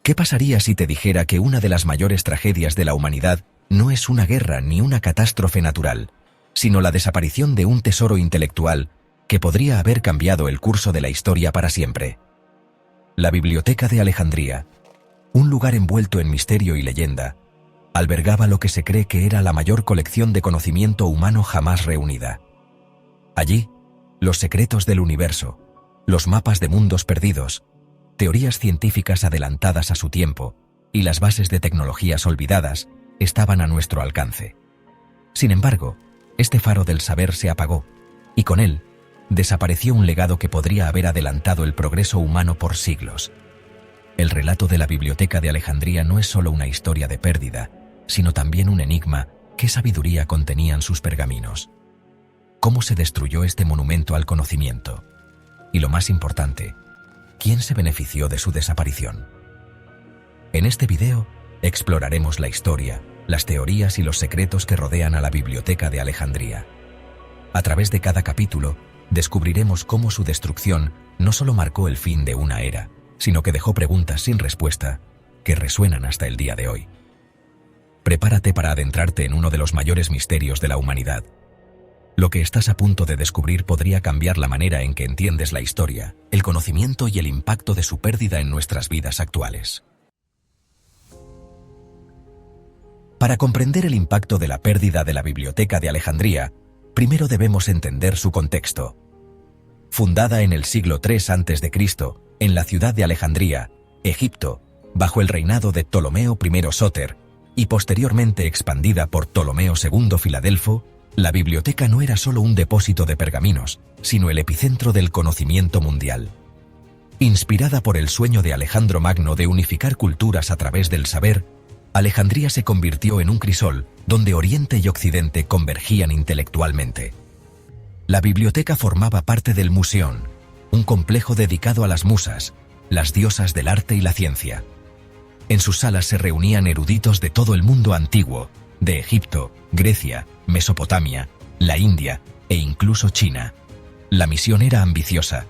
¿Qué pasaría si te dijera que una de las mayores tragedias de la humanidad no es una guerra ni una catástrofe natural, sino la desaparición de un tesoro intelectual que podría haber cambiado el curso de la historia para siempre? La Biblioteca de Alejandría, un lugar envuelto en misterio y leyenda, albergaba lo que se cree que era la mayor colección de conocimiento humano jamás reunida. Allí, los secretos del universo, los mapas de mundos perdidos, teorías científicas adelantadas a su tiempo y las bases de tecnologías olvidadas estaban a nuestro alcance. Sin embargo, este faro del saber se apagó, y con él desapareció un legado que podría haber adelantado el progreso humano por siglos. El relato de la Biblioteca de Alejandría no es solo una historia de pérdida, sino también un enigma. ¿Qué sabiduría contenían sus pergaminos? ¿Cómo se destruyó este monumento al conocimiento? Y lo más importante, ¿quién se benefició de su desaparición? En este video exploraremos la historia, las teorías y los secretos que rodean a la Biblioteca de Alejandría. A través de cada capítulo, descubriremos cómo su destrucción no solo marcó el fin de una era, sino que dejó preguntas sin respuesta que resuenan hasta el día de hoy. Prepárate para adentrarte en uno de los mayores misterios de la humanidad. Lo que estás a punto de descubrir podría cambiar la manera en que entiendes la historia, el conocimiento y el impacto de su pérdida en nuestras vidas actuales. Para comprender el impacto de la pérdida de la Biblioteca de Alejandría, primero debemos entender su contexto. Fundada en el siglo III a.C., en la ciudad de Alejandría, Egipto, bajo el reinado de Ptolomeo I Sóter, y posteriormente expandida por Ptolomeo II Filadelfo, la biblioteca no era solo un depósito de pergaminos, sino el epicentro del conocimiento mundial. Inspirada por el sueño de Alejandro Magno de unificar culturas a través del saber, Alejandría se convirtió en un crisol donde Oriente y Occidente convergían intelectualmente. La biblioteca formaba parte del Museón, un complejo dedicado a las musas, las diosas del arte y la ciencia. En sus salas se reunían eruditos de todo el mundo antiguo, de Egipto, Grecia, Mesopotamia, la India e incluso China. La misión era ambiciosa: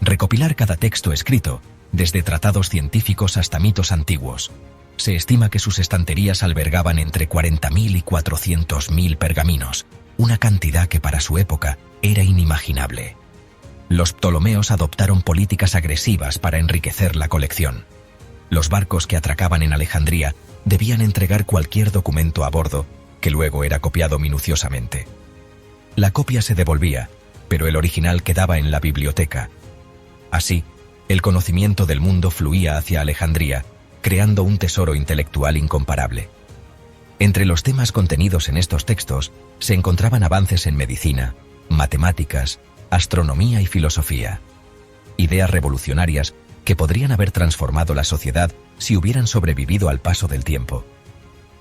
recopilar cada texto escrito, desde tratados científicos hasta mitos antiguos. Se estima que sus estanterías albergaban entre 40.000 y 400.000 pergaminos, una cantidad que para su época era inimaginable. Los ptolomeos adoptaron políticas agresivas para enriquecer la colección. Los barcos que atracaban en Alejandría debían entregar cualquier documento a bordo, que luego era copiado minuciosamente. La copia se devolvía, pero el original quedaba en la biblioteca. Así, el conocimiento del mundo fluía hacia Alejandría, creando un tesoro intelectual incomparable. Entre los temas contenidos en estos textos se encontraban avances en medicina, matemáticas, astronomía y filosofía. Ideas revolucionarias que podrían haber transformado la sociedad si hubieran sobrevivido al paso del tiempo.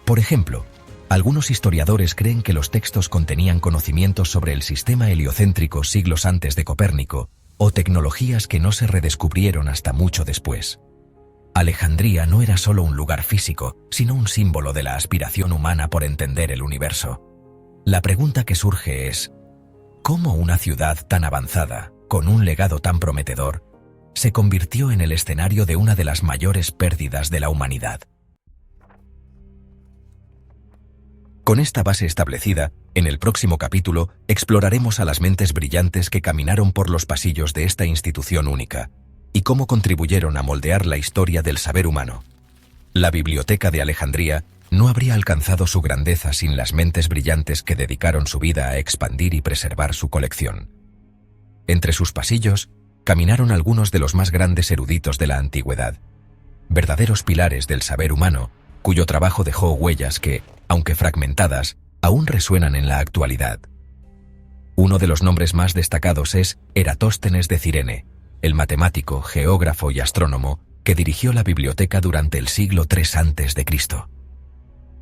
Por ejemplo, algunos historiadores creen que los textos contenían conocimientos sobre el sistema heliocéntrico siglos antes de Copérnico, o tecnologías que no se redescubrieron hasta mucho después. Alejandría no era solo un lugar físico, sino un símbolo de la aspiración humana por entender el universo. La pregunta que surge es: ¿cómo una ciudad tan avanzada, con un legado tan prometedor, se convirtió en el escenario de una de las mayores pérdidas de la humanidad? Con esta base establecida, en el próximo capítulo exploraremos a las mentes brillantes que caminaron por los pasillos de esta institución única y cómo contribuyeron a moldear la historia del saber humano. La Biblioteca de Alejandría no habría alcanzado su grandeza sin las mentes brillantes que dedicaron su vida a expandir y preservar su colección. Entre sus pasillos caminaron algunos de los más grandes eruditos de la antigüedad, verdaderos pilares del saber humano, cuyo trabajo dejó huellas que, aunque fragmentadas, aún resuenan en la actualidad. Uno de los nombres más destacados es Eratóstenes de Cirene, el matemático, geógrafo y astrónomo que dirigió la biblioteca durante el siglo III a.C.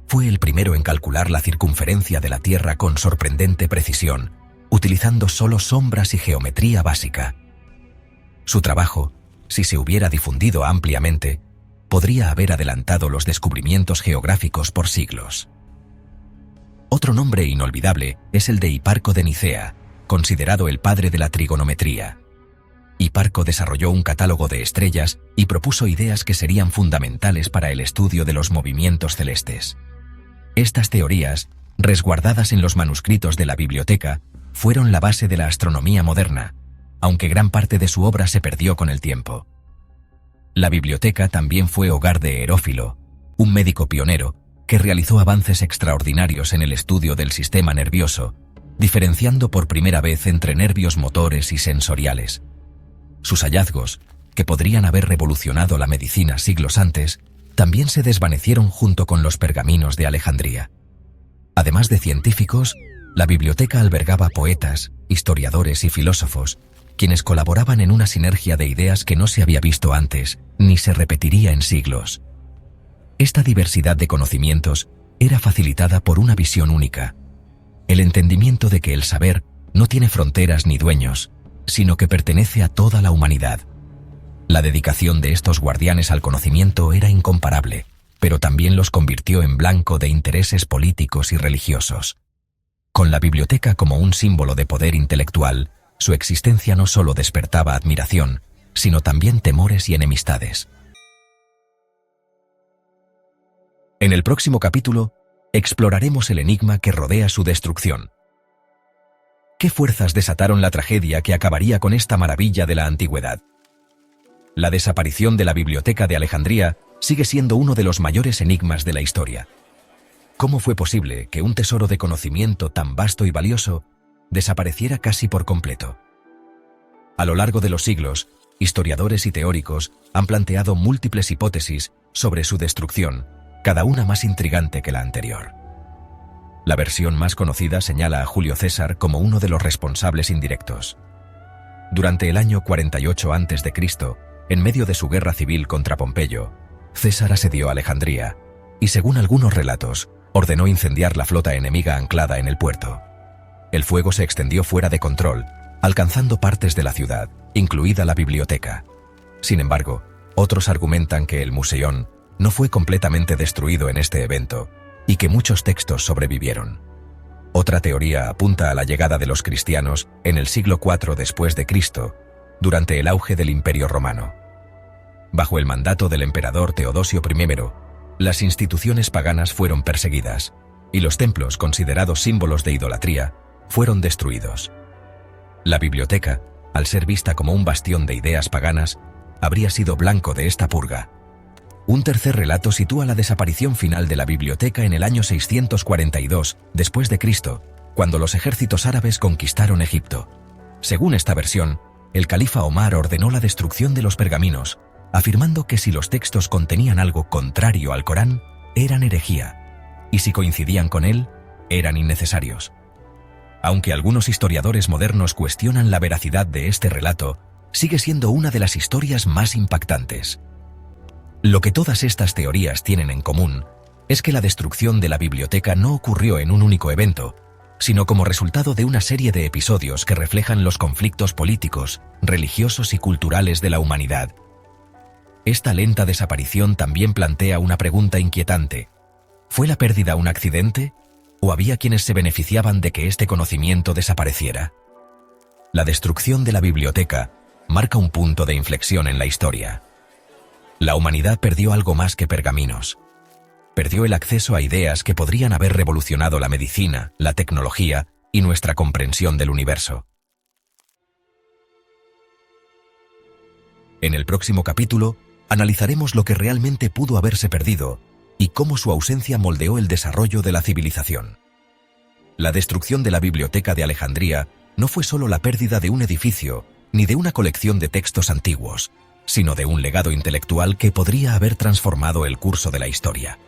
Fue el primero en calcular la circunferencia de la Tierra con sorprendente precisión, utilizando solo sombras y geometría básica. Su trabajo, si se hubiera difundido ampliamente, podría haber adelantado los descubrimientos geográficos por siglos. Otro nombre inolvidable es el de Hiparco de Nicea, considerado el padre de la trigonometría. Hiparco desarrolló un catálogo de estrellas y propuso ideas que serían fundamentales para el estudio de los movimientos celestes. Estas teorías, resguardadas en los manuscritos de la biblioteca, fueron la base de la astronomía moderna, aunque gran parte de su obra se perdió con el tiempo. La biblioteca también fue hogar de Herófilo, un médico pionero que realizó avances extraordinarios en el estudio del sistema nervioso, diferenciando por primera vez entre nervios motores y sensoriales. Sus hallazgos, que podrían haber revolucionado la medicina siglos antes, también se desvanecieron junto con los pergaminos de Alejandría. Además de científicos, la biblioteca albergaba poetas, historiadores y filósofos, quienes colaboraban en una sinergia de ideas que no se había visto antes, ni se repetiría en siglos. Esta diversidad de conocimientos era facilitada por una visión única: el entendimiento de que el saber no tiene fronteras ni dueños, sino que pertenece a toda la humanidad. La dedicación de estos guardianes al conocimiento era incomparable, pero también los convirtió en blanco de intereses políticos y religiosos. Con la biblioteca como un símbolo de poder intelectual, su existencia no solo despertaba admiración, sino también temores y enemistades. En el próximo capítulo, exploraremos el enigma que rodea su destrucción. ¿Qué fuerzas desataron la tragedia que acabaría con esta maravilla de la antigüedad? La desaparición de la Biblioteca de Alejandría sigue siendo uno de los mayores enigmas de la historia. ¿Cómo fue posible que un tesoro de conocimiento tan vasto y valioso desapareciera casi por completo? A lo largo de los siglos, historiadores y teóricos han planteado múltiples hipótesis sobre su destrucción, cada una más intrigante que la anterior. La versión más conocida señala a Julio César como uno de los responsables indirectos. Durante el año 48 a.C., en medio de su guerra civil contra Pompeyo, César asedió Alejandría y, según algunos relatos, ordenó incendiar la flota enemiga anclada en el puerto. El fuego se extendió fuera de control, alcanzando partes de la ciudad, incluida la biblioteca. Sin embargo, otros argumentan que el Museión no fue completamente destruido en este evento y que muchos textos sobrevivieron. Otra teoría apunta a la llegada de los cristianos en el siglo IV después de Cristo, durante el auge del Imperio Romano. Bajo el mandato del emperador Teodosio I, las instituciones paganas fueron perseguidas y los templos considerados símbolos de idolatría fueron destruidos. La biblioteca, al ser vista como un bastión de ideas paganas, habría sido blanco de esta purga. Un tercer relato sitúa la desaparición final de la biblioteca en el año 642 después de Cristo, cuando los ejércitos árabes conquistaron Egipto. Según esta versión, el califa Omar ordenó la destrucción de los pergaminos, afirmando que si los textos contenían algo contrario al Corán, eran herejía, y si coincidían con él, eran innecesarios. Aunque algunos historiadores modernos cuestionan la veracidad de este relato, sigue siendo una de las historias más impactantes. Lo que todas estas teorías tienen en común es que la destrucción de la biblioteca no ocurrió en un único evento, sino como resultado de una serie de episodios que reflejan los conflictos políticos, religiosos y culturales de la humanidad. Esta lenta desaparición también plantea una pregunta inquietante. ¿Fue la pérdida un accidente? ¿O había quienes se beneficiaban de que este conocimiento desapareciera? La destrucción de la biblioteca marca un punto de inflexión en la historia. La humanidad perdió algo más que pergaminos. Perdió el acceso a ideas que podrían haber revolucionado la medicina, la tecnología y nuestra comprensión del universo. En el próximo capítulo, analizaremos lo que realmente pudo haberse perdido y cómo su ausencia moldeó el desarrollo de la civilización. La destrucción de la Biblioteca de Alejandría no fue solo la pérdida de un edificio ni de una colección de textos antiguos, sino de un legado intelectual que podría haber transformado el curso de la historia.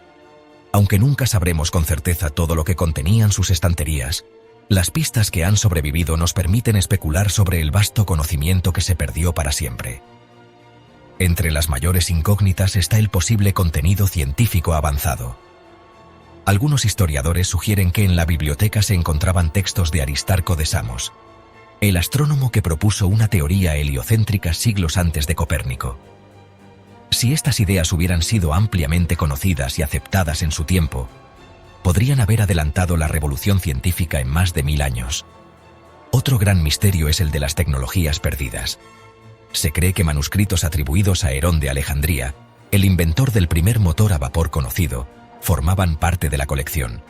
Aunque nunca sabremos con certeza todo lo que contenían sus estanterías, las pistas que han sobrevivido nos permiten especular sobre el vasto conocimiento que se perdió para siempre. Entre las mayores incógnitas está el posible contenido científico avanzado. Algunos historiadores sugieren que en la biblioteca se encontraban textos de Aristarco de Samos, el astrónomo que propuso una teoría heliocéntrica siglos antes de Copérnico. Si estas ideas hubieran sido ampliamente conocidas y aceptadas en su tiempo, podrían haber adelantado la revolución científica en más de 1000 años. Otro gran misterio es el de las tecnologías perdidas. Se cree que manuscritos atribuidos a Herón de Alejandría, el inventor del primer motor a vapor conocido, formaban parte de la colección.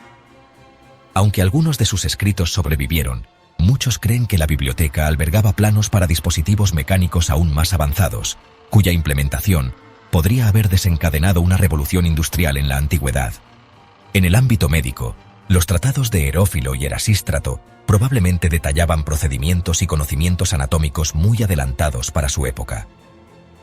Aunque algunos de sus escritos sobrevivieron, muchos creen que la biblioteca albergaba planos para dispositivos mecánicos aún más avanzados, cuya implementación podría haber desencadenado una revolución industrial en la antigüedad. En el ámbito médico, los tratados de Herófilo y Erasístrato probablemente detallaban procedimientos y conocimientos anatómicos muy adelantados para su época.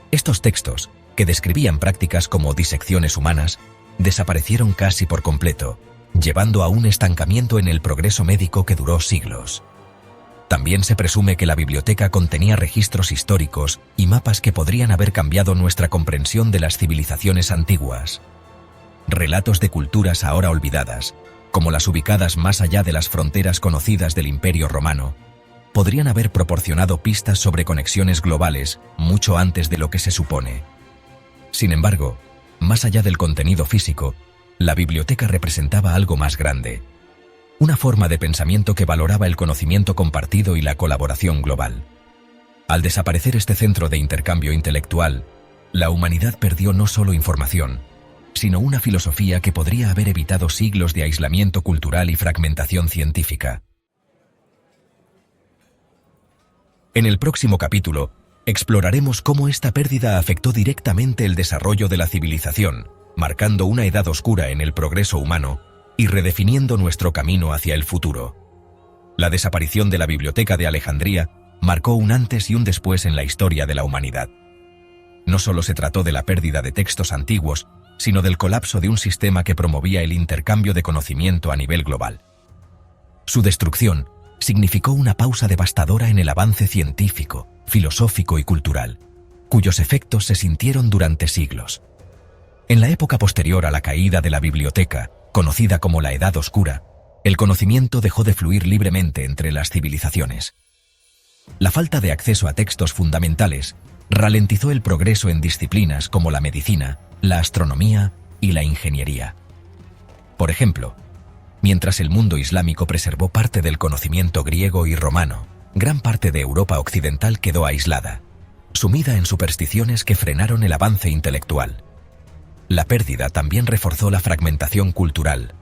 Estos textos, que describían prácticas como disecciones humanas, desaparecieron casi por completo, llevando a un estancamiento en el progreso médico que duró siglos. También se presume que la biblioteca contenía registros históricos y mapas que podrían haber cambiado nuestra comprensión de las civilizaciones antiguas. Relatos de culturas ahora olvidadas, como las ubicadas más allá de las fronteras conocidas del Imperio Romano, podrían haber proporcionado pistas sobre conexiones globales mucho antes de lo que se supone. Sin embargo, más allá del contenido físico, la biblioteca representaba algo más grande. Una forma de pensamiento que valoraba el conocimiento compartido y la colaboración global. Al desaparecer este centro de intercambio intelectual, la humanidad perdió no solo información, sino una filosofía que podría haber evitado siglos de aislamiento cultural y fragmentación científica. En el próximo capítulo, exploraremos cómo esta pérdida afectó directamente el desarrollo de la civilización, marcando una edad oscura en el progreso humano y redefiniendo nuestro camino hacia el futuro. La desaparición de la Biblioteca de Alejandría marcó un antes y un después en la historia de la humanidad. No solo se trató de la pérdida de textos antiguos, sino del colapso de un sistema que promovía el intercambio de conocimiento a nivel global. Su destrucción significó una pausa devastadora en el avance científico, filosófico y cultural, cuyos efectos se sintieron durante siglos. En la época posterior a la caída de la biblioteca, conocida como la Edad Oscura, el conocimiento dejó de fluir libremente entre las civilizaciones. La falta de acceso a textos fundamentales ralentizó el progreso en disciplinas como la medicina, la astronomía y la ingeniería. Por ejemplo, mientras el mundo islámico preservó parte del conocimiento griego y romano, gran parte de Europa occidental quedó aislada, sumida en supersticiones que frenaron el avance intelectual. La pérdida también reforzó la fragmentación cultural.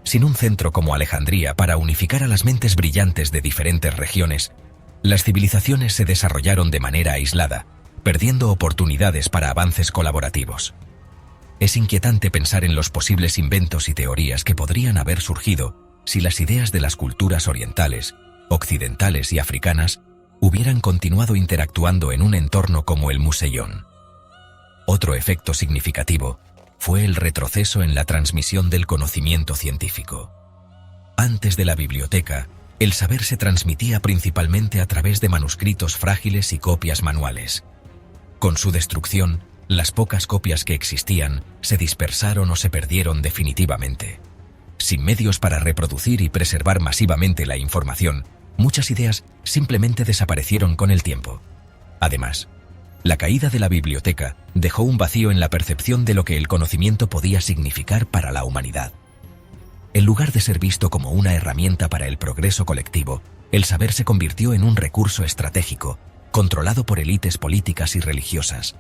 Sin un centro como Alejandría para unificar a las mentes brillantes de diferentes regiones, las civilizaciones se desarrollaron de manera aislada, perdiendo oportunidades para avances colaborativos. Es inquietante pensar en los posibles inventos y teorías que podrían haber surgido si las ideas de las culturas orientales, occidentales y africanas hubieran continuado interactuando en un entorno como el Museión. Otro efecto significativo fue el retroceso en la transmisión del conocimiento científico. Antes de la biblioteca, el saber se transmitía principalmente a través de manuscritos frágiles y copias manuales. Con su destrucción, las pocas copias que existían se dispersaron o se perdieron definitivamente. Sin medios para reproducir y preservar masivamente la información, muchas ideas simplemente desaparecieron con el tiempo. Además, la caída de la biblioteca dejó un vacío en la percepción de lo que el conocimiento podía significar para la humanidad. En lugar de ser visto como una herramienta para el progreso colectivo, el saber se convirtió en un recurso estratégico, controlado por élites políticas y religiosas.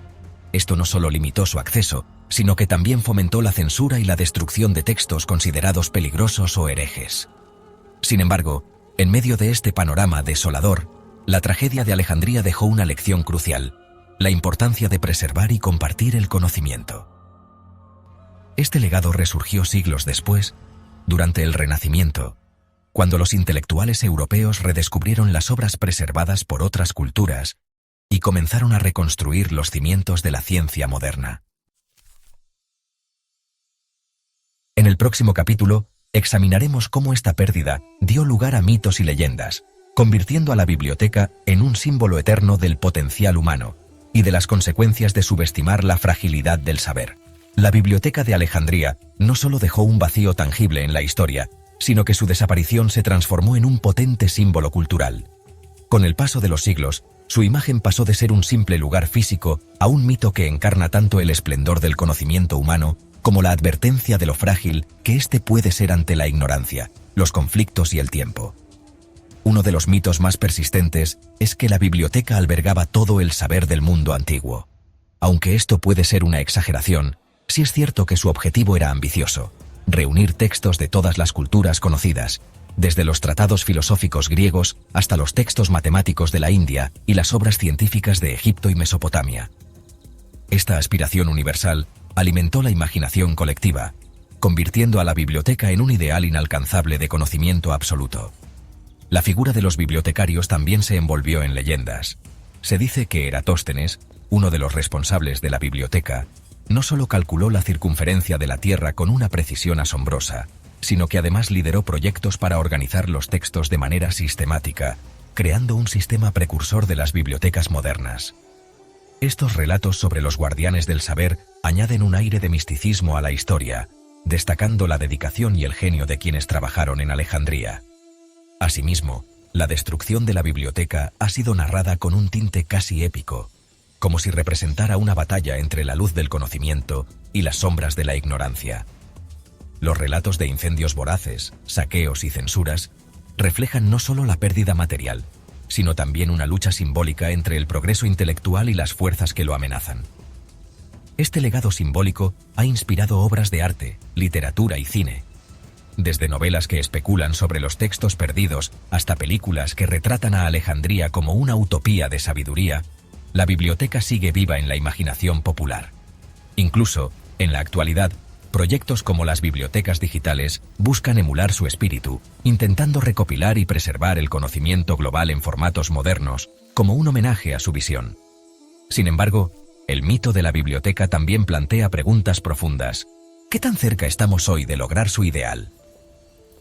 Esto no solo limitó su acceso, sino que también fomentó la censura y la destrucción de textos considerados peligrosos o herejes. Sin embargo, en medio de este panorama desolador, la tragedia de Alejandría dejó una lección crucial: la importancia de preservar y compartir el conocimiento. Este legado resurgió siglos después, durante el Renacimiento, cuando los intelectuales europeos redescubrieron las obras preservadas por otras culturas y comenzaron a reconstruir los cimientos de la ciencia moderna. En el próximo capítulo, examinaremos cómo esta pérdida dio lugar a mitos y leyendas, convirtiendo a la biblioteca en un símbolo eterno del potencial humano y de las consecuencias de subestimar la fragilidad del saber. La Biblioteca de Alejandría no solo dejó un vacío tangible en la historia, sino que su desaparición se transformó en un potente símbolo cultural. Con el paso de los siglos, su imagen pasó de ser un simple lugar físico a un mito que encarna tanto el esplendor del conocimiento humano como la advertencia de lo frágil que éste puede ser ante la ignorancia, los conflictos y el tiempo. Uno de los mitos más persistentes es que la biblioteca albergaba todo el saber del mundo antiguo. Aunque esto puede ser una exageración, sí es cierto que su objetivo era ambicioso: reunir textos de todas las culturas conocidas, desde los tratados filosóficos griegos hasta los textos matemáticos de la India y las obras científicas de Egipto y Mesopotamia. Esta aspiración universal alimentó la imaginación colectiva, convirtiendo a la biblioteca en un ideal inalcanzable de conocimiento absoluto. La figura de los bibliotecarios también se envolvió en leyendas. Se dice que Eratóstenes, uno de los responsables de la biblioteca, no solo calculó la circunferencia de la Tierra con una precisión asombrosa, sino que además lideró proyectos para organizar los textos de manera sistemática, creando un sistema precursor de las bibliotecas modernas. Estos relatos sobre los guardianes del saber añaden un aire de misticismo a la historia, destacando la dedicación y el genio de quienes trabajaron en Alejandría. Asimismo, la destrucción de la biblioteca ha sido narrada con un tinte casi épico, como si representara una batalla entre la luz del conocimiento y las sombras de la ignorancia. Los relatos de incendios voraces, saqueos y censuras reflejan no solo la pérdida material, sino también una lucha simbólica entre el progreso intelectual y las fuerzas que lo amenazan. Este legado simbólico ha inspirado obras de arte, literatura y cine. Desde novelas que especulan sobre los textos perdidos hasta películas que retratan a Alejandría como una utopía de sabiduría, la biblioteca sigue viva en la imaginación popular. Incluso, en la actualidad, proyectos como las bibliotecas digitales buscan emular su espíritu, intentando recopilar y preservar el conocimiento global en formatos modernos, como un homenaje a su visión. Sin embargo, el mito de la biblioteca también plantea preguntas profundas. ¿Qué tan cerca estamos hoy de lograr su ideal?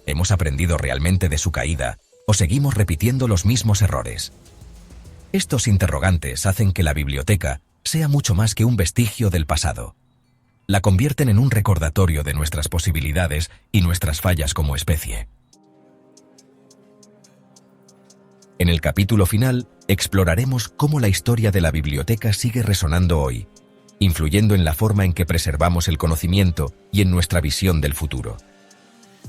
¿Hemos aprendido realmente de su caída o seguimos repitiendo los mismos errores? Estos interrogantes hacen que la biblioteca sea mucho más que un vestigio del pasado. La convierten en un recordatorio de nuestras posibilidades y nuestras fallas como especie. En el capítulo final, exploraremos cómo la historia de la biblioteca sigue resonando hoy, influyendo en la forma en que preservamos el conocimiento y en nuestra visión del futuro.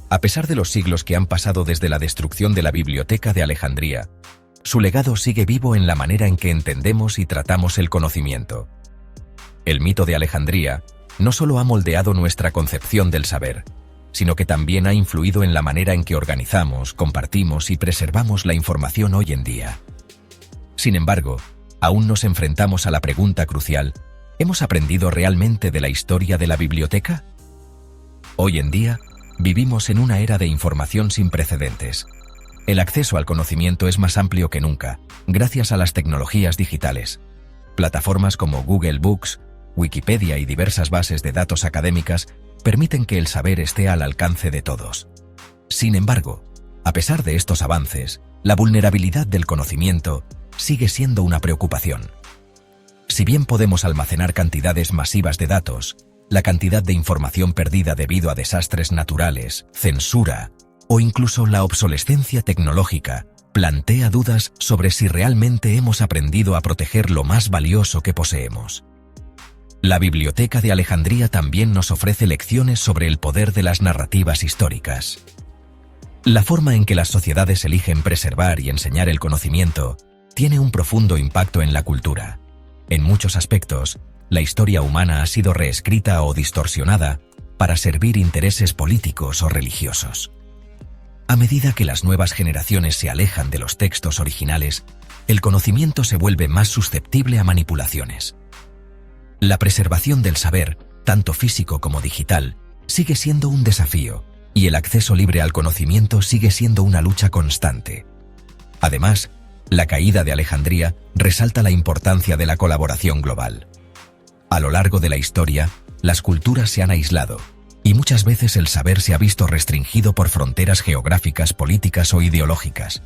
A pesar de los siglos que han pasado desde la destrucción de la biblioteca de Alejandría, su legado sigue vivo en la manera en que entendemos y tratamos el conocimiento. El mito de Alejandría no solo ha moldeado nuestra concepción del saber, sino que también ha influido en la manera en que organizamos, compartimos y preservamos la información hoy en día. Sin embargo, aún nos enfrentamos a la pregunta crucial: ¿hemos aprendido realmente de la historia de la biblioteca? Hoy en día, vivimos en una era de información sin precedentes. El acceso al conocimiento es más amplio que nunca, gracias a las tecnologías digitales. Plataformas como Google Books, Wikipedia y diversas bases de datos académicas permiten que el saber esté al alcance de todos. Sin embargo, a pesar de estos avances, la vulnerabilidad del conocimiento sigue siendo una preocupación. Si bien podemos almacenar cantidades masivas de datos, la cantidad de información perdida debido a desastres naturales, censura o incluso la obsolescencia tecnológica plantea dudas sobre si realmente hemos aprendido a proteger lo más valioso que poseemos. La Biblioteca de Alejandría también nos ofrece lecciones sobre el poder de las narrativas históricas. La forma en que las sociedades eligen preservar y enseñar el conocimiento tiene un profundo impacto en la cultura. En muchos aspectos, la historia humana ha sido reescrita o distorsionada para servir intereses políticos o religiosos. A medida que las nuevas generaciones se alejan de los textos originales, el conocimiento se vuelve más susceptible a manipulaciones. La preservación del saber, tanto físico como digital, sigue siendo un desafío, y el acceso libre al conocimiento sigue siendo una lucha constante. Además, la caída de Alejandría resalta la importancia de la colaboración global. A lo largo de la historia, las culturas se han aislado, y muchas veces el saber se ha visto restringido por fronteras geográficas, políticas o ideológicas.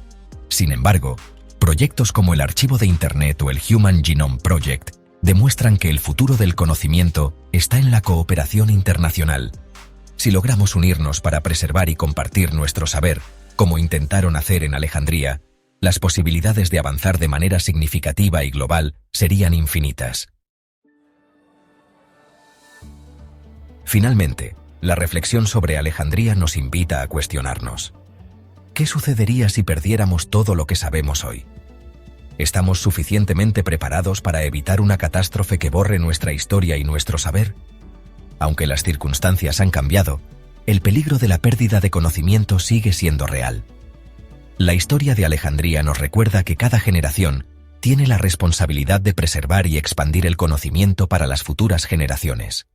Sin embargo, proyectos como el Archivo de Internet o el Human Genome Project demuestran que el futuro del conocimiento está en la cooperación internacional. Si logramos unirnos para preservar y compartir nuestro saber, como intentaron hacer en Alejandría, las posibilidades de avanzar de manera significativa y global serían infinitas. Finalmente, la reflexión sobre Alejandría nos invita a cuestionarnos. ¿qué sucedería si perdiéramos todo lo que sabemos hoy? ¿Estamos suficientemente preparados para evitar una catástrofe que borre nuestra historia y nuestro saber? Aunque las circunstancias han cambiado, el peligro de la pérdida de conocimiento sigue siendo real. La historia de Alejandría nos recuerda que cada generación tiene la responsabilidad de preservar y expandir el conocimiento para las futuras generaciones.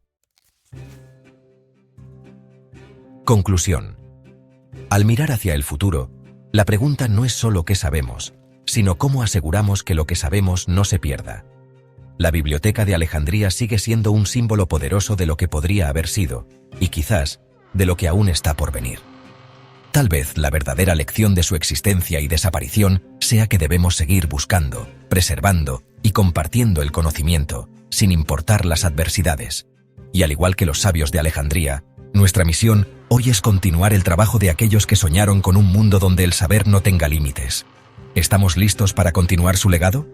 Conclusión. Al mirar hacia el futuro, la pregunta no es solo qué sabemos, sino cómo aseguramos que lo que sabemos no se pierda. La Biblioteca de Alejandría sigue siendo un símbolo poderoso de lo que podría haber sido, y quizás, de lo que aún está por venir. Tal vez la verdadera lección de su existencia y desaparición sea que debemos seguir buscando, preservando y compartiendo el conocimiento, sin importar las adversidades. Y al igual que los sabios de Alejandría, nuestra misión hoy es continuar el trabajo de aquellos que soñaron con un mundo donde el saber no tenga límites. ¿Estamos listos para continuar su legado?